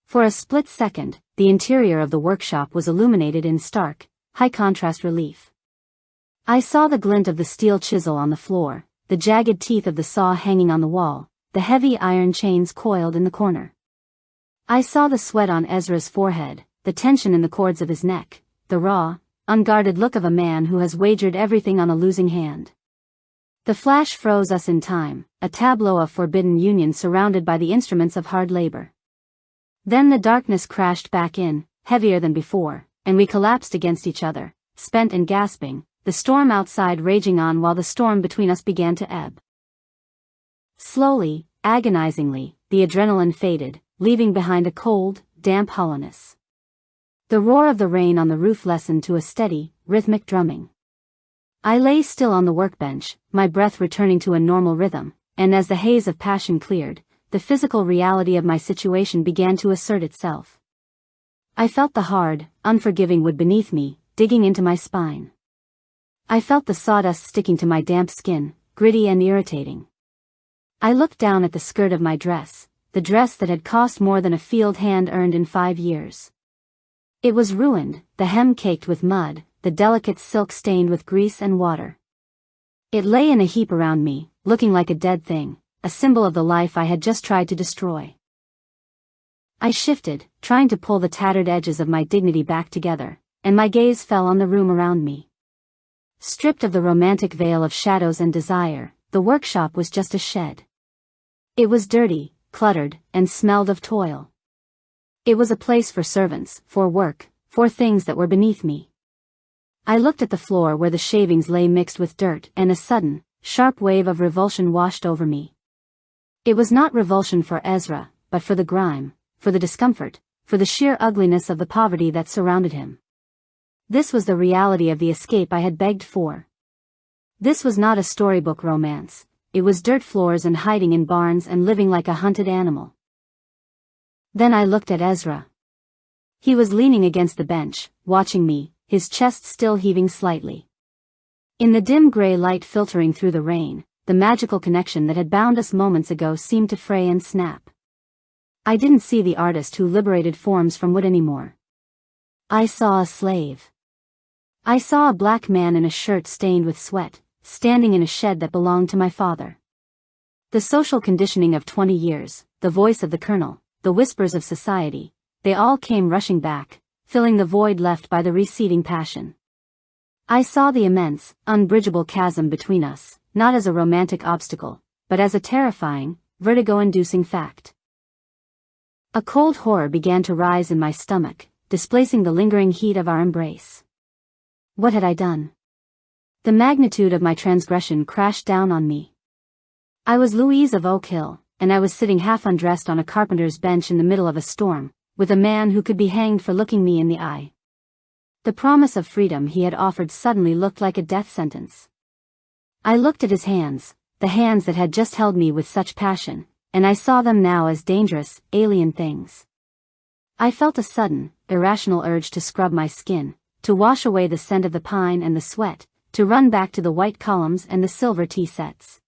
For a split second, the interior of the workshop was illuminated in stark, high-contrast relief. I saw the glint of the steel chisel on the floor, the jagged teeth of the saw hanging on the wall, the heavy iron chains coiled in the corner. I saw the sweat on Ezra's forehead, the tension in the cords of his neck, the raw, unguarded look of a man who has wagered everything on a losing hand. The flash froze us in time, a tableau of forbidden union surrounded by the instruments of hard labor. Then the darkness crashed back in, heavier than before, and we collapsed against each other, spent and gasping, the storm outside raging on while the storm between us began to ebb. Slowly, agonizingly, the adrenaline faded, leaving behind a cold, damp hollowness. The roar of the rain on the roof lessened to a steady, rhythmic drumming. I lay still on the workbench, my breath returning to a normal rhythm, and as the haze of passion cleared, the physical reality of my situation began to assert itself. I felt the hard, unforgiving wood beneath me, digging into my spine. I felt the sawdust sticking to my damp skin, gritty and irritating. I looked down at the skirt of my dress, the dress that had cost more than a field hand earned in 5 years. It was ruined, the hem caked with mud, the delicate silk stained with grease and water. It lay in a heap around me, looking like a dead thing, a symbol of the life I had just tried to destroy. I shifted, trying to pull the tattered edges of my dignity back together, and my gaze fell on the room around me. Stripped of the romantic veil of shadows and desire, the workshop was just a shed. It was dirty, cluttered, and smelled of toil. It was a place for servants, for work, for things that were beneath me. I looked at the floor where the shavings lay mixed with dirt, and a sudden, sharp wave of revulsion washed over me. It was not revulsion for Ezra, but for the grime, for the discomfort, for the sheer ugliness of the poverty that surrounded him. This was the reality of the escape I had begged for. This was not a storybook romance, it was dirt floors and hiding in barns and living like a hunted animal. Then I looked at Ezra. He was leaning against the bench, watching me, his chest still heaving slightly. In the dim gray light filtering through the rain, the magical connection that had bound us moments ago seemed to fray and snap. I didn't see the artist who liberated forms from wood anymore. I saw a slave. I saw a black man in a shirt stained with sweat, standing in a shed that belonged to my father. The social conditioning of 20 years, the voice of the colonel, the whispers of society, they all came rushing back, filling the void left by the receding passion. I saw the immense, unbridgeable chasm between us, not as a romantic obstacle, but as a terrifying, vertigo-inducing fact. A cold horror began to rise in my stomach, displacing the lingering heat of our embrace. What had I done? The magnitude of my transgression crashed down on me. I was Louise of Oak Hill, and I was sitting half undressed on a carpenter's bench in the middle of a storm, with a man who could be hanged for looking me in the eye. The promise of freedom he had offered suddenly looked like a death sentence. I looked at his hands, the hands that had just held me with such passion, and I saw them now as dangerous, alien things. I felt a sudden, irrational urge to scrub my skin, to wash away the scent of the pine and the sweat, to run back to the white columns and the silver tea sets.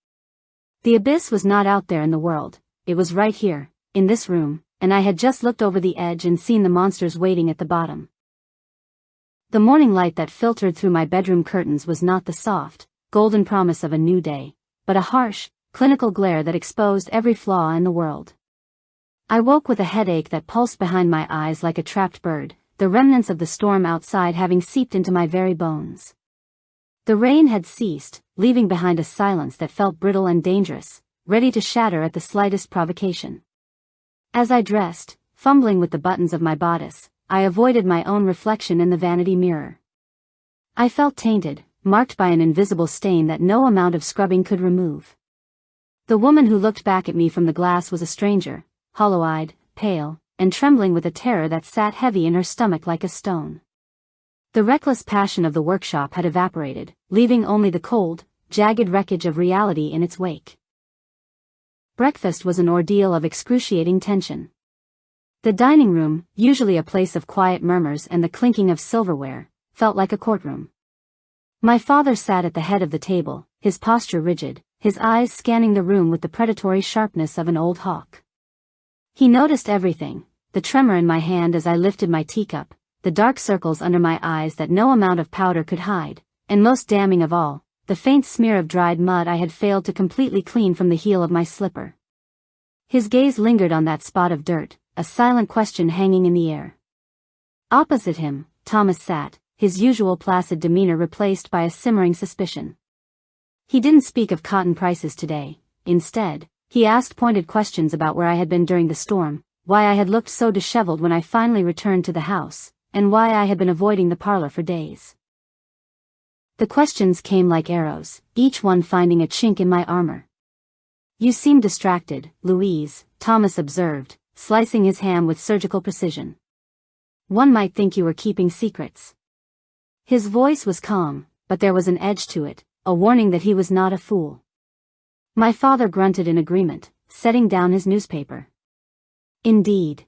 The abyss was not out there in the world, it was right here, in this room, and I had just looked over the edge and seen the monsters waiting at the bottom. The morning light that filtered through my bedroom curtains was not the soft, golden promise of a new day, but a harsh, clinical glare that exposed every flaw in the world. I woke with a headache that pulsed behind my eyes like a trapped bird, the remnants of the storm outside having seeped into my very bones. The rain had ceased, leaving behind a silence that felt brittle and dangerous, ready to shatter at the slightest provocation. As I dressed, fumbling with the buttons of my bodice, I avoided my own reflection in the vanity mirror. I felt tainted, marked by an invisible stain that no amount of scrubbing could remove. The woman who looked back at me from the glass was a stranger, hollow-eyed, pale, and trembling with a terror that sat heavy in her stomach like a stone. The reckless passion of the workshop had evaporated, leaving only the cold, jagged wreckage of reality in its wake. Breakfast was an ordeal of excruciating tension. The dining room, usually a place of quiet murmurs and the clinking of silverware, felt like a courtroom. My father sat at the head of the table, his posture rigid, his eyes scanning the room with the predatory sharpness of an old hawk. He noticed everything, the tremor in my hand as I lifted my teacup, the dark circles under my eyes that no amount of powder could hide, and most damning of all, the faint smear of dried mud I had failed to completely clean from the heel of my slipper. His gaze lingered on that spot of dirt, a silent question hanging in the air. Opposite him, Thomas sat, his usual placid demeanor replaced by a simmering suspicion. He didn't speak of cotton prices today. Instead, he asked pointed questions about where I had been during the storm, why I had looked so disheveled when I finally returned to the house, and why I had been avoiding the parlor for days. The questions came like arrows, each one finding a chink in my armor. "You seem distracted, Louise," Thomas observed, slicing his ham with surgical precision. "One might think you were keeping secrets." His voice was calm, but there was an edge to it, a warning that he was not a fool. My father grunted in agreement, setting down his newspaper. "Indeed.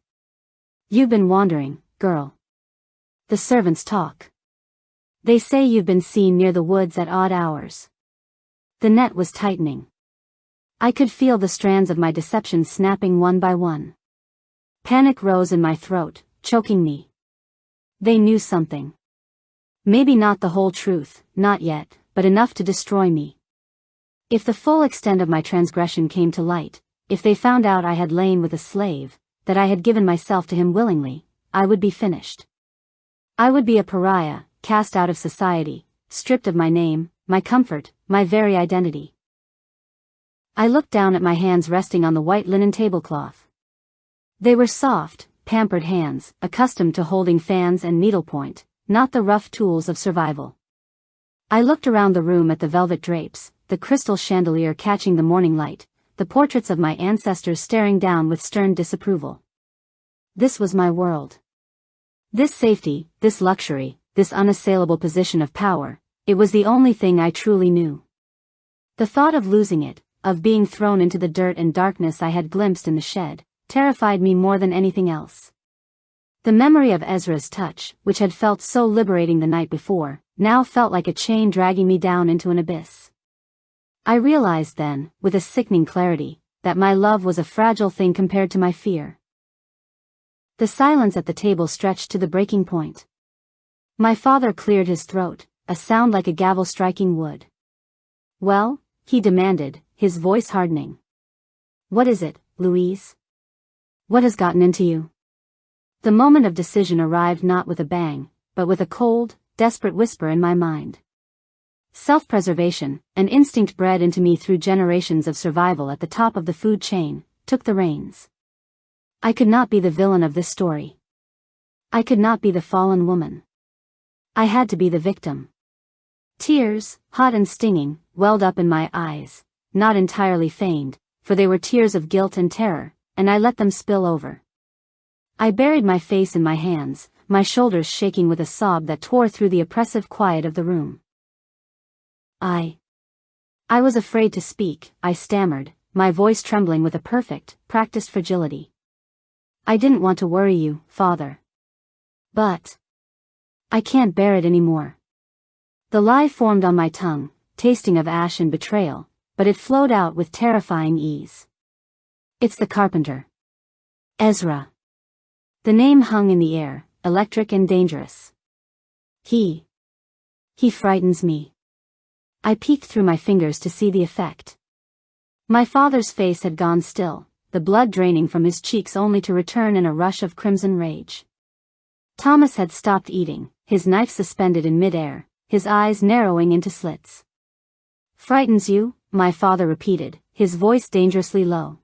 You've been wandering, girl. The servants talk. They say you've been seen near the woods at odd hours." The net was tightening. I could feel the strands of my deception snapping one by one. Panic rose in my throat, choking me. They knew something. Maybe not the whole truth, not yet, but enough to destroy me. If the full extent of my transgression came to light, if they found out I had lain with a slave, that I had given myself to him willingly, I would be finished. I would be a pariah, cast out of society, stripped of my name, my comfort, my very identity. I looked down at my hands resting on the white linen tablecloth. They were soft, pampered hands, accustomed to holding fans and needlepoint, not the rough tools of survival. I looked around the room at the velvet drapes, the crystal chandelier catching the morning light, the portraits of my ancestors staring down with stern disapproval. This was my world. This safety, this luxury, this unassailable position of power, it was the only thing I truly knew. The thought of losing it, of being thrown into the dirt and darkness I had glimpsed in the shed, terrified me more than anything else. The memory of Ezra's touch, which had felt so liberating the night before, now felt like a chain dragging me down into an abyss. I realized then, with a sickening clarity, that my love was a fragile thing compared to my fear. The silence at the table stretched to the breaking point. My father cleared his throat, a sound like a gavel striking wood. "Well?" he demanded, his voice hardening. "What is it, Louise? What has gotten into you?" The moment of decision arrived not with a bang, but with a cold, desperate whisper in my mind. Self-preservation, an instinct bred into me through generations of survival at the top of the food chain, took the reins. I could not be the villain of this story. I could not be the fallen woman. I had to be the victim. Tears, hot and stinging, welled up in my eyes, not entirely feigned, for they were tears of guilt and terror, and I let them spill over. I buried my face in my hands, my shoulders shaking with a sob that tore through the oppressive quiet of the room. I was afraid to speak, I stammered, my voice trembling with a perfect, practiced fragility. "I didn't want to worry you, Father. But I can't bear it anymore." The lie formed on my tongue, tasting of ash and betrayal, but it flowed out with terrifying ease. "It's the carpenter. Ezra." The name hung in the air, electric and dangerous. He frightens me." I peeked through my fingers to see the effect. My father's face had gone still, the blood draining from his cheeks only to return in a rush of crimson rage. Thomas had stopped eating, his knife suspended in mid-air, his eyes narrowing into slits. "Frightens you?" my father repeated, his voice dangerously low.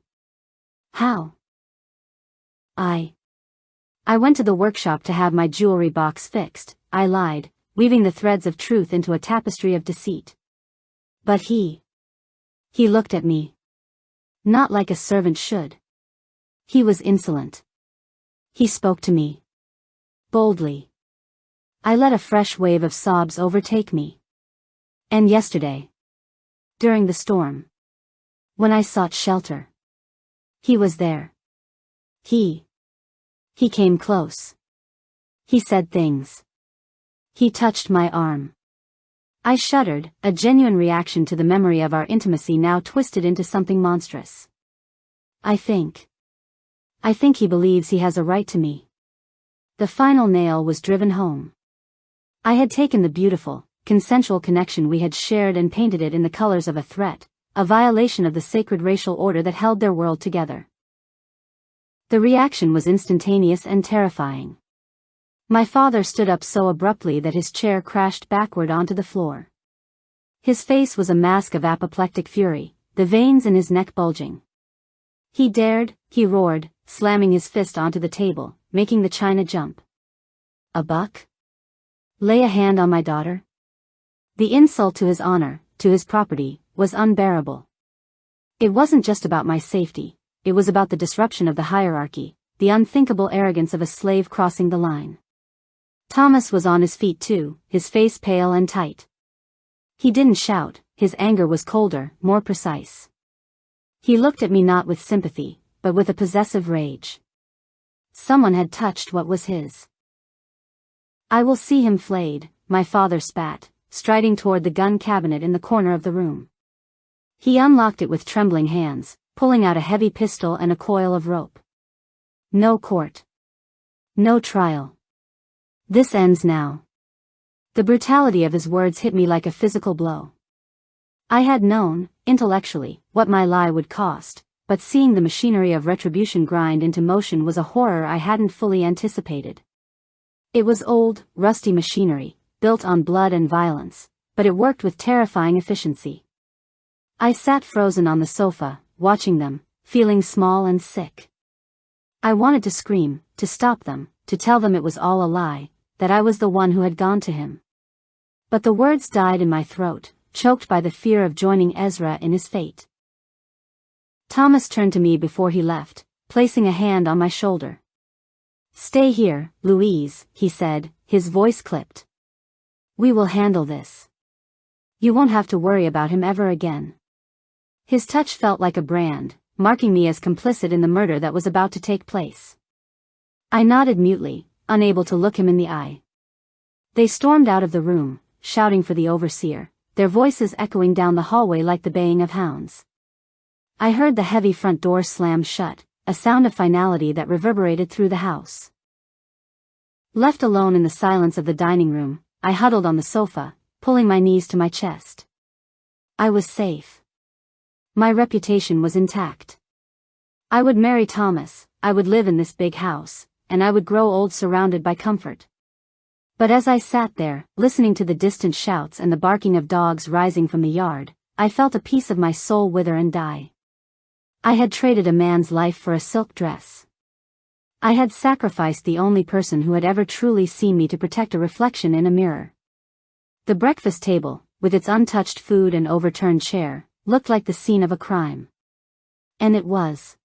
"How?" I went to the workshop to have my jewelry box fixed, I lied, weaving the threads of truth into a tapestry of deceit. But he looked at me. Not like a servant should. He was insolent. He spoke to me. Boldly. I let a fresh wave of sobs overtake me. And yesterday. During the storm. When I sought shelter. He was there. He came close. He said things. He touched my arm. I shuddered, a genuine reaction to the memory of our intimacy now twisted into something monstrous. I think he believes he has a right to me. The final nail was driven home. I had taken the beautiful, consensual connection we had shared and painted it in the colors of a threat, a violation of the sacred racial order that held their world together. The reaction was instantaneous and terrifying. My father stood up so abruptly that his chair crashed backward onto the floor. His face was a mask of apoplectic fury, the veins in his neck bulging. He roared, slamming his fist onto the table, making the china jump. "A buck? Lay a hand on my daughter?" The insult to his honor, to his property, was unbearable. It wasn't just about my safety, it was about the disruption of the hierarchy, the unthinkable arrogance of a slave crossing the line. Thomas was on his feet too, his face pale and tight. He didn't shout, his anger was colder, more precise. He looked at me not with sympathy, but with a possessive rage. Someone had touched what was his. "I will see him flayed," my father spat, striding toward the gun cabinet in the corner of the room. He unlocked it with trembling hands, pulling out a heavy pistol and a coil of rope. "No court. No trial. This ends now." The brutality of his words hit me like a physical blow. I had known, intellectually, what my lie would cost, but seeing the machinery of retribution grind into motion was a horror I hadn't fully anticipated. It was old, rusty machinery, built on blood and violence, but it worked with terrifying efficiency. I sat frozen on the sofa, watching them, feeling small and sick. I wanted to scream, to stop them, to tell them it was all a lie, that I was the one who had gone to him. But the words died in my throat, choked by the fear of joining Ezra in his fate. Thomas turned to me before he left, placing a hand on my shoulder. "Stay here, Louise," he said, his voice clipped. "We will handle this. You won't have to worry about him ever again." His touch felt like a brand, marking me as complicit in the murder that was about to take place. I nodded mutely, unable to look him in the eye. They stormed out of the room, shouting for the overseer, their voices echoing down the hallway like the baying of hounds. I heard the heavy front door slam shut, a sound of finality that reverberated through the house. Left alone in the silence of the dining room, I huddled on the sofa, pulling my knees to my chest. I was safe. My reputation was intact. I would marry Thomas, I would live in this big house, and I would grow old surrounded by comfort. But as I sat there, listening to the distant shouts and the barking of dogs rising from the yard, I felt a piece of my soul wither and die. I had traded a man's life for a silk dress. I had sacrificed the only person who had ever truly seen me to protect a reflection in a mirror. The breakfast table, with its untouched food and overturned chair, looked like the scene of a crime. And it was.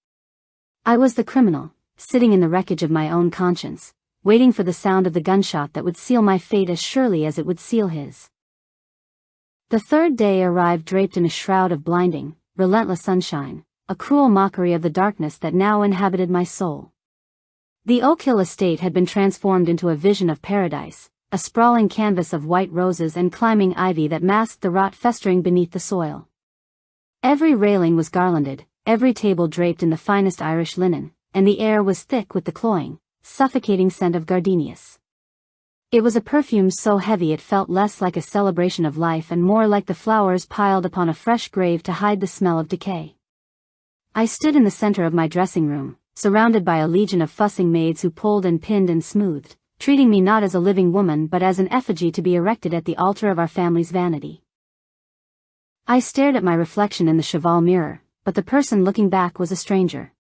I was the criminal, sitting in the wreckage of my own conscience, waiting for the sound of the gunshot that would seal my fate as surely as it would seal his. The third day arrived draped in a shroud of blinding, relentless sunshine, a cruel mockery of the darkness that now inhabited my soul. The Oak Hill estate had been transformed into a vision of paradise, a sprawling canvas of white roses and climbing ivy that masked the rot festering beneath the soil. Every railing was garlanded, every table draped in the finest Irish linen, and the air was thick with the cloying, suffocating scent of gardenias. It was a perfume so heavy it felt less like a celebration of life and more like the flowers piled upon a fresh grave to hide the smell of decay. I stood in the center of my dressing room, surrounded by a legion of fussing maids who pulled and pinned and smoothed, treating me not as a living woman but as an effigy to be erected at the altar of our family's vanity. I stared at my reflection in the cheval mirror, but the person looking back was a stranger.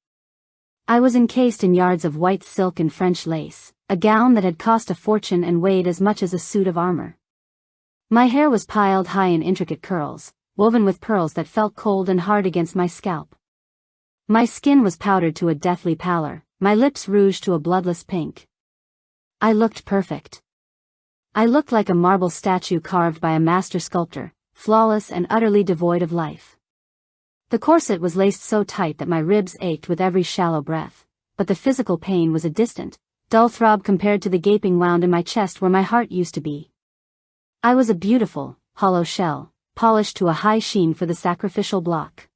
I was encased in yards of white silk and French lace, a gown that had cost a fortune and weighed as much as a suit of armor. My hair was piled high in intricate curls, woven with pearls that felt cold and hard against my scalp. My skin was powdered to a deathly pallor, my lips rouged to a bloodless pink. I looked perfect. I looked like a marble statue carved by a master sculptor, flawless and utterly devoid of life. The corset was laced so tight that my ribs ached with every shallow breath, but the physical pain was a distant, dull throb compared to the gaping wound in my chest where my heart used to be. I was a beautiful, hollow shell, polished to a high sheen for the sacrificial block.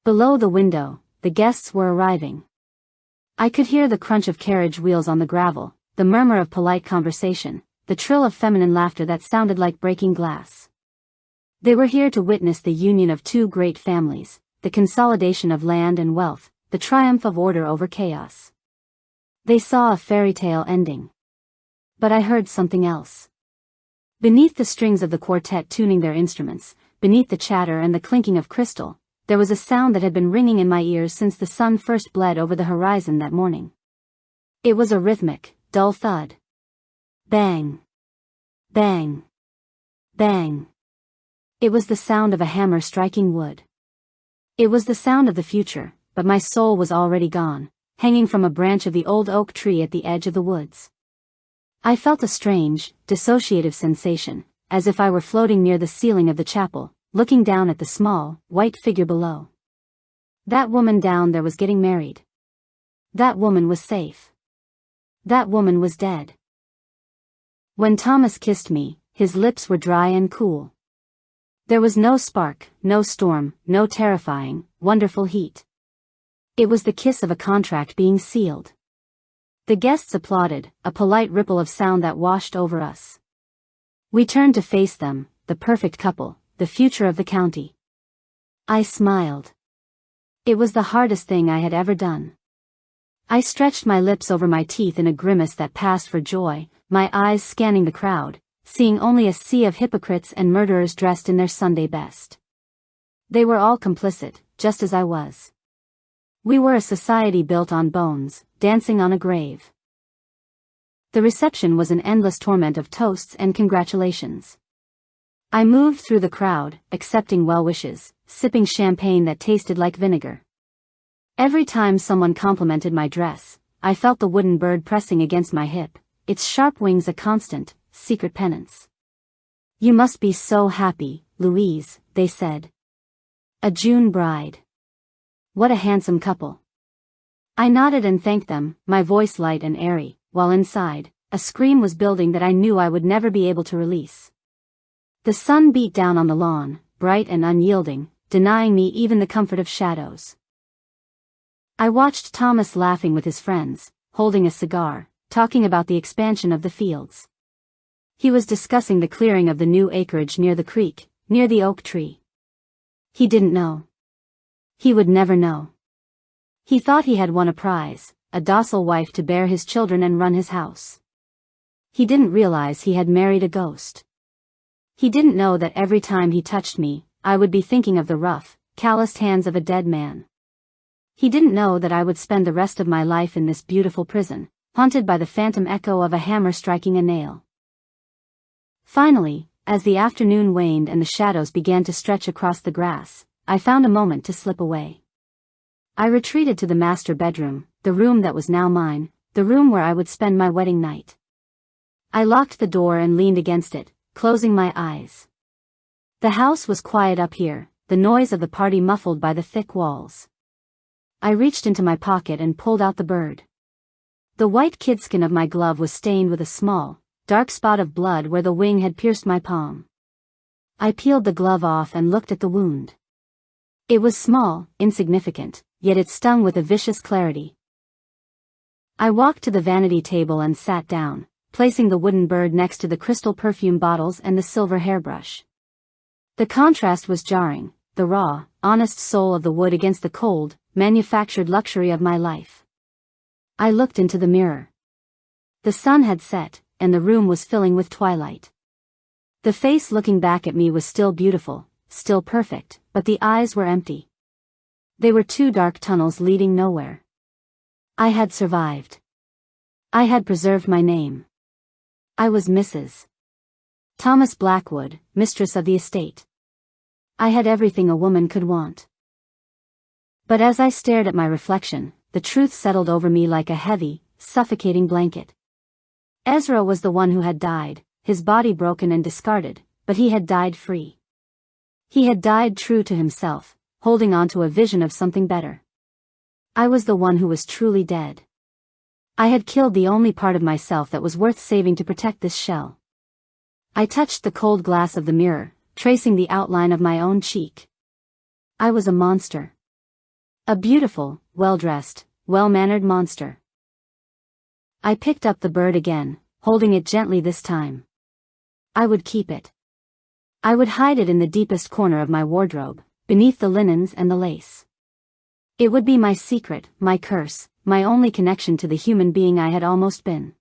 Below the window, the guests were arriving. I could hear the crunch of carriage wheels on the gravel, the murmur of polite conversation, the trill of feminine laughter that sounded like breaking glass. They were here to witness the union of two great families, the consolidation of land and wealth, the triumph of order over chaos. They saw a fairy tale ending. But I heard something else. Beneath the strings of the quartet tuning their instruments, beneath the chatter and the clinking of crystal, there was a sound that had been ringing in my ears since the sun first bled over the horizon that morning. It was a rhythmic, dull thud. Bang. Bang. Bang. It was the sound of a hammer striking wood. It was the sound of the future, but my soul was already gone, hanging from a branch of the old oak tree at the edge of the woods. I felt a strange, dissociative sensation, as if I were floating near the ceiling of the chapel, looking down at the small, white figure below. That woman down there was getting married. That woman was safe. That woman was dead. When Thomas kissed me, his lips were dry and cool. There was no spark, no storm, no terrifying, wonderful heat. It was the kiss of a contract being sealed. The guests applauded, a polite ripple of sound that washed over us. We turned to face them, the perfect couple, the future of the county. I smiled. It was the hardest thing I had ever done. I stretched my lips over my teeth in a grimace that passed for joy, my eyes scanning the crowd, seeing only a sea of hypocrites and murderers dressed in their Sunday best. They were all complicit, just as I was. We were a society built on bones, dancing on a grave. The reception was an endless torment of toasts and congratulations. I moved through the crowd, accepting well wishes, sipping champagne that tasted like vinegar. Every time someone complimented my dress, I felt the wooden bird pressing against my hip, its sharp wings a constant, secret penance. "You must be so happy, Louise," they said. "A June bride. What a handsome couple." I nodded and thanked them, my voice light and airy, while inside, a scream was building that I knew I would never be able to release. The sun beat down on the lawn, bright and unyielding, denying me even the comfort of shadows. I watched Thomas laughing with his friends, holding a cigar, talking about the expansion of the fields. He was discussing the clearing of the new acreage near the creek, near the oak tree. He didn't know. He would never know. He thought he had won a prize, a docile wife to bear his children and run his house. He didn't realize he had married a ghost. He didn't know that every time he touched me, I would be thinking of the rough, calloused hands of a dead man. He didn't know that I would spend the rest of my life in this beautiful prison, haunted by the phantom echo of a hammer striking a nail. Finally, as the afternoon waned and the shadows began to stretch across the grass, I found a moment to slip away. I retreated to the master bedroom, the room that was now mine, the room where I would spend my wedding night. I locked the door and leaned against it, closing my eyes. The house was quiet up here, the noise of the party muffled by the thick walls. I reached into my pocket and pulled out the bird. The white kidskin of my glove was stained with a small, dark spot of blood where the wing had pierced my palm. I peeled the glove off and looked at the wound. It was small, insignificant, yet it stung with a vicious clarity. I walked to the vanity table and sat down, placing the wooden bird next to the crystal perfume bottles and the silver hairbrush. The contrast was jarring, the raw, honest soul of the wood against the cold, manufactured luxury of my life. I looked into the mirror. The sun had set, and the room was filling with twilight. The face looking back at me was still beautiful, still perfect, but the eyes were empty. They were two dark tunnels leading nowhere. I had survived. I had preserved my name. I was Mrs. Thomas Blackwood, mistress of the estate. I had everything a woman could want. But as I stared at my reflection, the truth settled over me like a heavy, suffocating blanket. Ezra was the one who had died, his body broken and discarded, but he had died free. He had died true to himself, holding on to a vision of something better. I was the one who was truly dead. I had killed the only part of myself that was worth saving to protect this shell. I touched the cold glass of the mirror, tracing the outline of my own cheek. I was a monster. A beautiful, well-dressed, well-mannered monster. I picked up the bird again, holding it gently this time. I would keep it. I would hide it in the deepest corner of my wardrobe, beneath the linens and the lace. It would be my secret, my curse, my only connection to the human being I had almost been.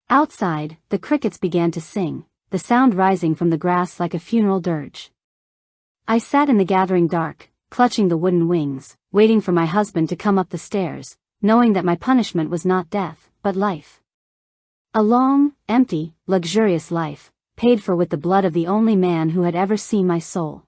Outside, the crickets began to sing, the sound rising from the grass like a funeral dirge. I sat in the gathering dark, clutching the wooden wings, waiting for my husband to come up the stairs, knowing that my punishment was not death, but life. A long, empty, luxurious life, paid for with the blood of the only man who had ever seen my soul.